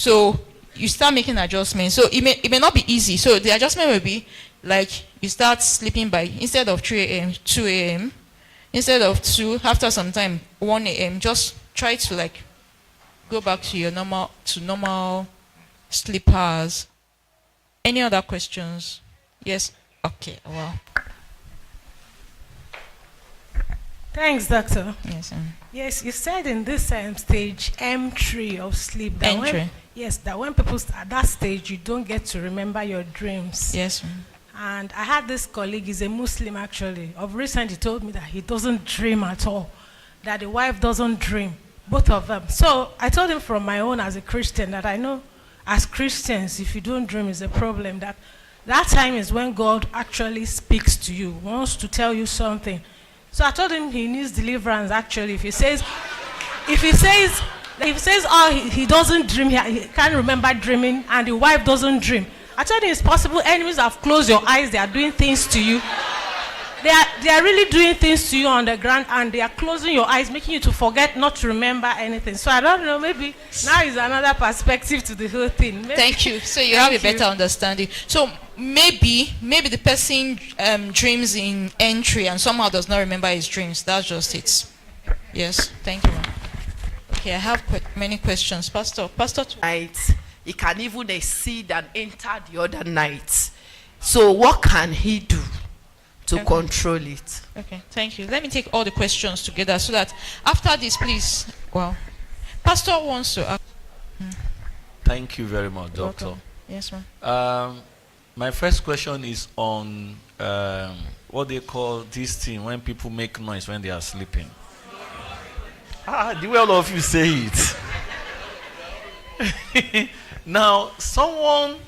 So you start making adjustments. So it may not be easy. So the adjustment will be like you start sleeping by, instead of 3 a.m., 2 a.m., instead of 2, after some time, 1 a.m., just try to like go back to your normal sleep hours. Any other questions? Yes? Okay, well. Thanks, doctor. Yes, yes, you said in this stage M3 of sleep that when people at that stage, you don't get to remember your dreams. Yes. And I had this colleague, he's a Muslim actually. Of recent, he told me that he doesn't dream at all, that the wife doesn't dream, both of them. So I told him from my own as a Christian that I know as Christians, if you don't dream is a problem, that time is when God actually speaks to you, wants to tell you something. So I told him he needs deliverance actually. If he says oh, he doesn't dream, he can't remember dreaming, and the wife doesn't dream. I told him it's possible enemies have closed your eyes, they are doing things to you. They are really doing things to you on the ground, and they are closing your eyes, making you to forget, not to remember anything. So I don't know, maybe now is another perspective to the whole thing. Maybe. Thank you. So you have a better understanding. So maybe the person dreams in entry and somehow does not remember his dreams. That's just it. Yes, thank you. Okay, I have many questions. Pastor. Night, he can even exceed and enter the other night. So what can he do to control it? Okay, thank you. Let me take all the questions together so that after this, please. Well, Pastor wants to ask. Thank you very much, Doctor. Welcome. Yes, ma'am. My first question is on what they call this thing when people make noise when they are sleeping. The way all of you say it. Now, sometimes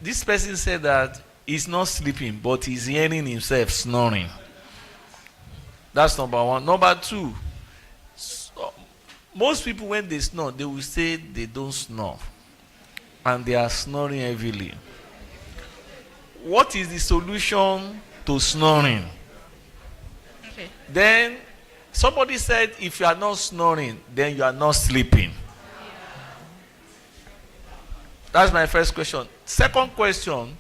this person said that he's not sleeping, but he's hearing himself snoring. That's number one. Number two, most people when they snore, they will say they don't snore, and they are snoring heavily. What is the solution to snoring? Okay. Then somebody said if you are not snoring, then you are not sleeping. That's my first question. Second question,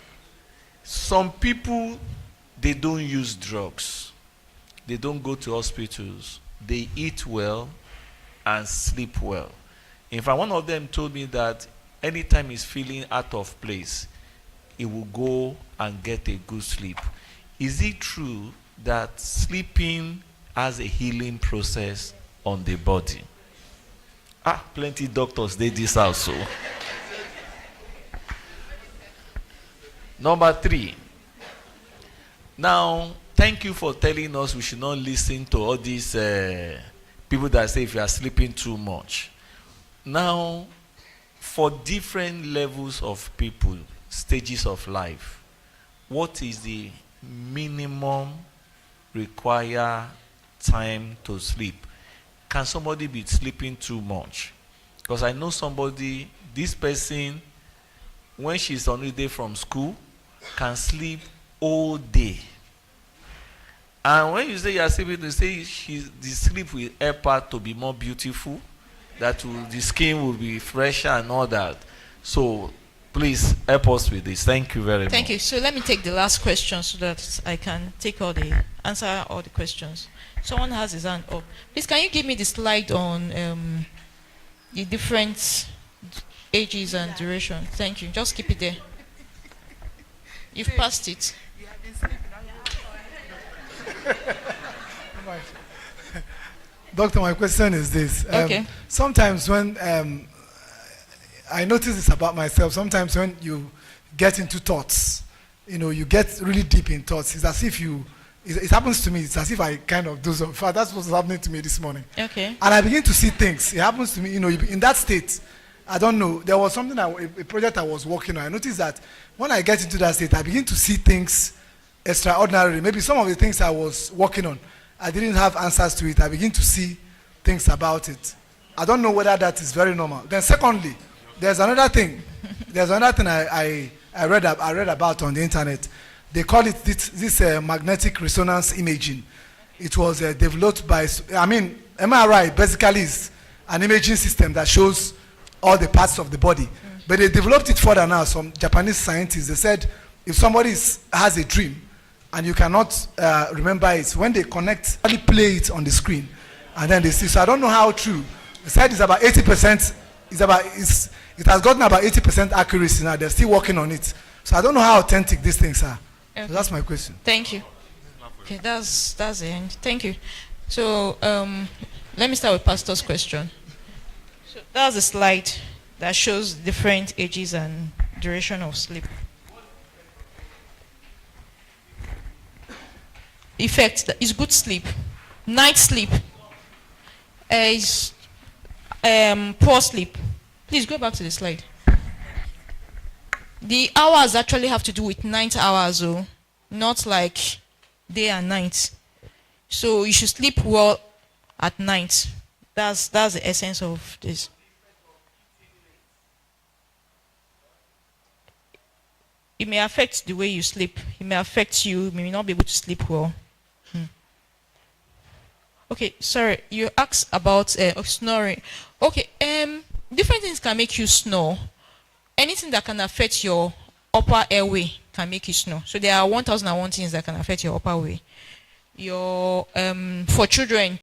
some people, they don't use drugs. They don't go to hospitals. They eat well and sleep well. In fact, one of them told me that anytime he's feeling out of place, he will go and get a good sleep. Is it true that sleeping has a healing process on the body? Plenty doctors did this also. Number 3. Now, thank you for telling us we should not listen to all these people that say if you are sleeping too much. Now, for different levels of people, stages of life, what is the minimum required time to sleep? Can somebody be sleeping too much? Because I know somebody, this person, when she's on holiday from school, can sleep all day. And when you say you are sleeping, you say the sleep will help her to be more beautiful, the skin will be fresher and all that. So please help us with this. Thank you very much. Thank you. So let me take the last question so that I can answer all the questions. Someone has his hand up. Please, can you give me the slide on the different ages and duration? Thank you. Just keep it there. You've passed it. Doctor, my question is this. Okay. Sometimes when I notice this about myself, sometimes when you get into thoughts, you get really deep in thoughts. It's as if it happens to me, it's as if I kind of do so. In fact, that's what's happening to me this morning. Okay. And I begin to see things. It happens to me, in that state. I don't know. There was something, a project I was working on. I noticed that when I get into that state, I begin to see things extraordinarily. Maybe some of the things I was working on, I didn't have answers to it. I begin to see things about it. I don't know whether that is very normal. Then secondly, there's another thing. I read about on the internet. They call it this magnetic resonance imaging. It was developed by, MRI basically is an imaging system that shows all the parts of the body. But they developed it further now. Some Japanese scientists, they said if somebody has a dream and you cannot remember it, when they connect, only play it on the screen and then they see. So I don't know how true. They said it's about 80%. It has gotten about 80% accuracy now. They're still working on it. So I don't know how authentic these things are. Okay. So that's my question. Thank you. Okay, that's the end. Thank you. So let me start with Pastor's question. So that's a slide that shows different ages and duration of sleep. Effect is good sleep. Night sleep is poor sleep. Please go back to the slide. The hours actually have to do with night hours, though, not like day and night. So you should sleep well at night. That's the essence of this. It may affect the way you sleep. It may affect you. You may not be able to sleep well. Okay, sorry. You asked about snoring. Okay, different things can make you snore. Anything that can affect your upper airway can make you snore. So there are 1001 things that can affect your upper airway. For children,